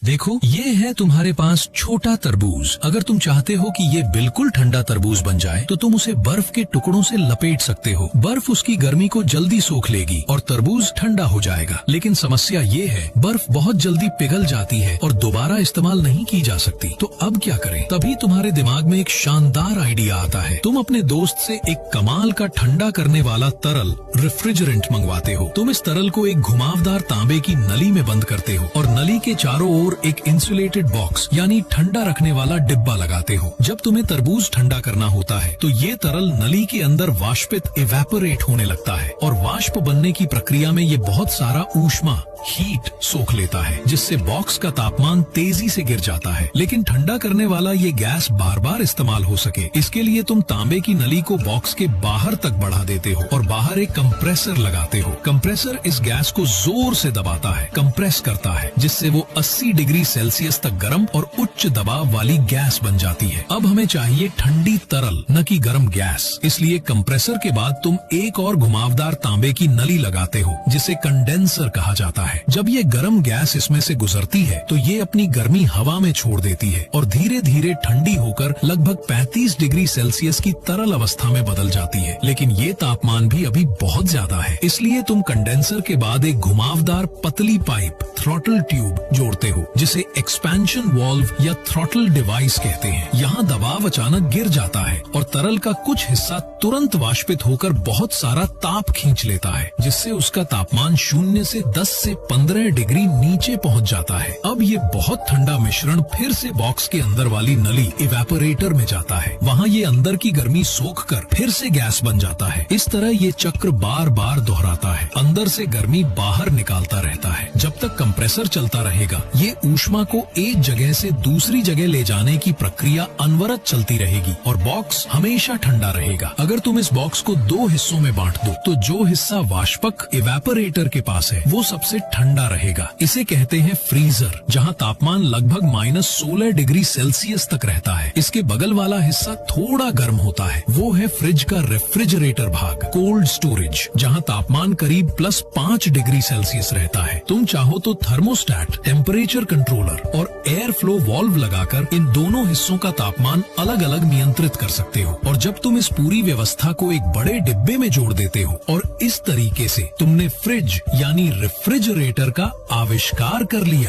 देखो, ये है तुम्हारे पास छोटा तरबूज। अगर तुम चाहते हो कि ये बिल्कुल ठंडा तरबूज बन जाए तो तुम उसे बर्फ के टुकड़ों से लपेट सकते हो। बर्फ उसकी गर्मी को जल्दी सोख लेगी और तरबूज ठंडा हो जाएगा। लेकिन समस्या ये है, बर्फ बहुत जल्दी पिघल जाती है और दोबारा इस्तेमाल नहीं की जा सकती। तो अब क्या करें? तभी तुम्हारे दिमाग में एक शानदार आइडिया आता है। तुम अपने दोस्त से एक कमाल का ठंडा करने वाला तरल रेफ्रिजरेंट मंगवाते हो। तुम इस तरल को एक घुमावदार तांबे की नली में बंद करते हो और नली के चारों ओर एक इंसुलेटेड बॉक्स यानी ठंडा रखने वाला डिब्बा लगाते हो। जब तुम्हें तरबूज ठंडा करना होता है तो ये तरल नली के अंदर वाष्पित इवेपोरेट होने लगता है और वाष्प बनने की प्रक्रिया में ये बहुत सारा ऊष्मा हीट सोख लेता है, जिससे बॉक्स का तापमान तेजी से गिर जाता है। लेकिन ठंडा करने वाला ये गैस बार बार इस्तेमाल हो सके, इसके लिए तुम तांबे की नली को बॉक्स के बाहर तक बढ़ा देते हो और बाहर एक कंप्रेसर लगाते हो। कंप्रेसर इस गैस को जोर से दबाता है, कंप्रेस करता है, जिससे वो 80 डिग्री सेल्सियस तक गर्म और उच्च दबाव वाली गैस बन जाती है। अब हमें चाहिए ठंडी तरल, न कि गर्म गैस। इसलिए कंप्रेसर के बाद तुम एक और घुमावदार तांबे की नली लगाते हो, जिसे कंडेंसर कहा जाता है। जब ये गर्म गैस इसमें से गुजरती है तो ये अपनी गर्मी हवा में छोड़ देती है और धीरे धीरे ठंडी होकर लगभग 35 डिग्री सेल्सियस की तरल अवस्था में बदल जाती है। लेकिन ये तापमान भी अभी बहुत ज्यादा है, इसलिए तुम कंडेंसर के बाद एक घुमावदार पतली पाइप थ्रॉटल ट्यूब जोड़ते हो, जिसे एक्सपेंशन वाल्व या थ्रॉटल डिवाइस कहते हैं। यहाँ दबाव अचानक गिर जाता है और तरल का कुछ हिस्सा तुरंत वाष्पित होकर बहुत सारा ताप खींच लेता है, जिससे उसका तापमान 0 से 10 से 15 डिग्री नीचे पहुंच जाता है। अब ये बहुत ठंडा मिश्रण फिर से बॉक्स के अंदर वाली नली इवेपोरेटर में जाता है। वहाँ ये अंदर की गर्मी सोखकर फिर से गैस बन जाता है। इस तरह ये चक्र बार बार दोहराता है, अंदर से गर्मी बाहर निकालता रहता है। जब तक कंप्रेसर चलता रहेगा, ये ऊष्मा को एक जगह से दूसरी जगह ले जाने की प्रक्रिया अनवरत चलती रहेगी और बॉक्स हमेशा ठंडा रहेगा। अगर तुम इस बॉक्स को 2 हिस्सों में बांट दो तो जो हिस्सा वाष्पक इवेपोरेटर के पास है वो सबसे ठंडा रहेगा। इसे कहते हैं फ्रीजर, जहाँ तापमान लगभग -16 डिग्री सेल्सियस तक रहता है। इसके बगल वाला हिस्सा थोड़ा गर्म होता है, वो है फ्रिज का रेफ्रिजरेटर भाग, कोल्ड स्टोरेज, जहाँ तापमान करीब +5 डिग्री सेल्सियस रहता है। तुम चाहो तो थर्मोस्टेट, टेम्परेचर कंट्रोलर और एयर फ्लो वाल्व लगाकर इन दोनों हिस्सों का तापमान अलग अलग नियंत्रित कर सकते हो। और जब तुम इस पूरी व्यवस्था को एक बड़े डिब्बे में जोड़ देते हो और इस तरीके से तुमने फ्रिज यानी रेफ्रिजरेटर का आविष्कार कर लिया।